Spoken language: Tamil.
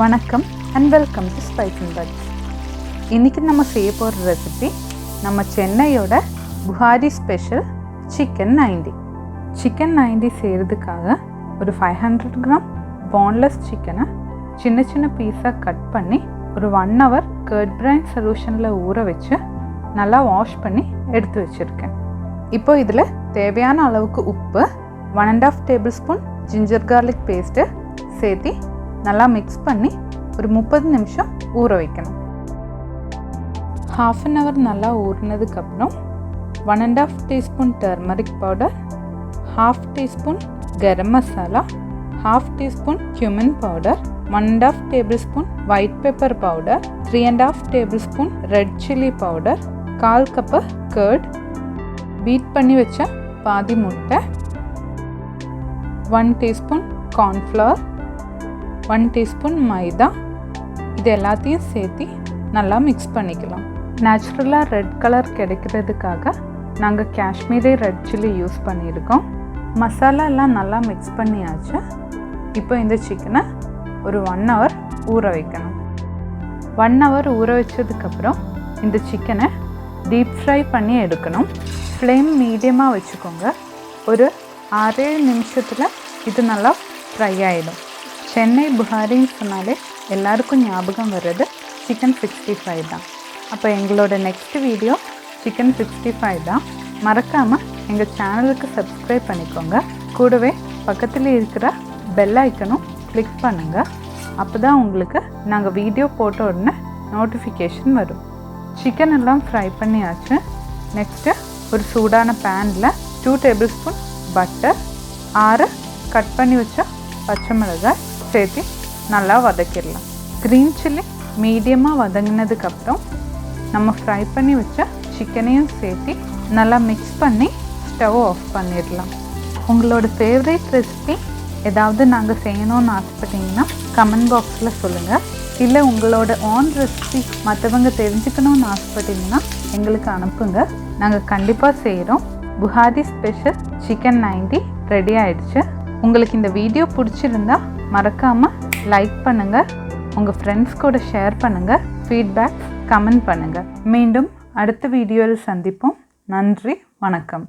வணக்கம் and welcome to SpiceandBuds. இன்னைக்கு நம்ம செய்ய போற ரெசிபி நம்ம சென்னையோட புஹாரி ஸ்பெஷல் சிக்கன் 90. சிக்கன் 90 செய்யறதுக்காக ஒரு 500 கிராம் boneless chicken சின்ன சின்ன பீஸா கட் பண்ணி ஒரு 1 hour curd brine solutionல ஊற வச்சு நல்லா வாஷ் பண்ணி எடுத்து வச்சிருக்கேன். இப்போ இதுல தேவையான அளவுக்கு உப்பு, 1.5 tablespoon ginger garlic paste சேர்த்து நல்லா மிக்ஸ் பண்ணி ஒரு 30 நிமிஷம் ஊற வைக்கணும். half an hour நல்லா ஊறினதுக்கு அப்புறம் 1.5 teaspoon turmeric powder, half teaspoon garam masala, half teaspoon cumin powder, 1.5 tablespoon white pepper powder, 3.5 tablespoon red chili powder, 1/4 cup curd, beat பண்ணி வச்ச பாதி முட்டை, 1 teaspoon corn flour, 1 teaspoon மைதா, இது எல்லாத்தையும் சேர்த்து நல்லா மிக்ஸ் பண்ணிக்கலாம். நேச்சுரலாக ரெட் கலர் கிடைக்கிறதுக்காக நாங்கள் காஷ்மீரி ரெட் சில்லி யூஸ் பண்ணியிருக்கோம். மசாலா எல்லாம் நல்லா மிக்ஸ் பண்ணியாச்சு. இப்போ இந்த சிக்கனை ஒரு 1 hour ஊற வைக்கணும். 1 hour ஊற வச்சதுக்கப்புறம் இந்த சிக்கனை டீப் ஃப்ரை பண்ணி எடுக்கணும். ஃப்ளேம் மீடியமாக வச்சுக்கோங்க. ஒரு 6-7 நிமிஷத்தில் இது நல்லா ஃப்ரை ஆகிடும். சென்னை புஹாரின்னு சொன்னாலே எல்லாருக்கும் ஞாபகம் வர்றது சிக்கன் 65 தான். அப்போ எங்களோட நெக்ஸ்ட் வீடியோ சிக்கன் 65 தான். மறக்காமல் எங்கள் சேனலுக்கு சப்ஸ்கிரைப் பண்ணிக்கோங்க. கூடவே பக்கத்தில் இருக்கிற பெல் ஐக்கனும் கிளிக் பண்ணுங்கள். அப்போ தான் உங்களுக்கு நாங்கள் வீடியோ போட்ட உடனே நோட்டிஃபிகேஷன் வரும். சிக்கன் எல்லாம் ஃப்ரை பண்ணியாச்சு. நெக்ஸ்ட்டு ஒரு சூடான பேனில் 2 tablespoon பட்டர், 6 கட் பண்ணி வச்ச பச்சை மிளகாய் சேர்த்து நல்லா வதக்கிடலாம். க்ரீன் சில்லி மீடியமாக வதங்கினதுக்கப்புறம் நம்ம ஃப்ரை பண்ணி வச்ச சிக்கனையும் சேர்த்து நல்லா மிக்ஸ் பண்ணி ஸ்டவ் ஆஃப் பண்ணிடலாம். உங்களோட ஃபேவரட் ரெசிபி ஏதாவது நாங்கள் செய்யணும்னு ஆசைப்பட்டீங்கன்னா கமெண்ட் பாக்ஸில் சொல்லுங்கள். இல்லை உங்களோட ஆன் ரெசிபி மற்றவங்க தெரிஞ்சுக்கணும்னு ஆசைப்பட்டீங்கன்னா எங்களுக்கு அனுப்புங்க. நாங்கள் கண்டிப்பாக செய்கிறோம். புஹாரி ஸ்பெஷல் சிக்கன் 90 ரெடி ஆயிடுச்சு. உங்களுக்கு இந்த வீடியோ பிடிச்சிருந்தா மறக்காமல் லைக் பண்ணுங்கள், உங்கள் ஃப்ரெண்ட்ஸ் கூட ஷேர் பண்ணுங்கள், ஃபீட்பேக்ஸ் கமெண்ட் பண்ணுங்கள். மீண்டும் அடுத்த வீடியோவில் சந்திப்போம். நன்றி, வணக்கம்.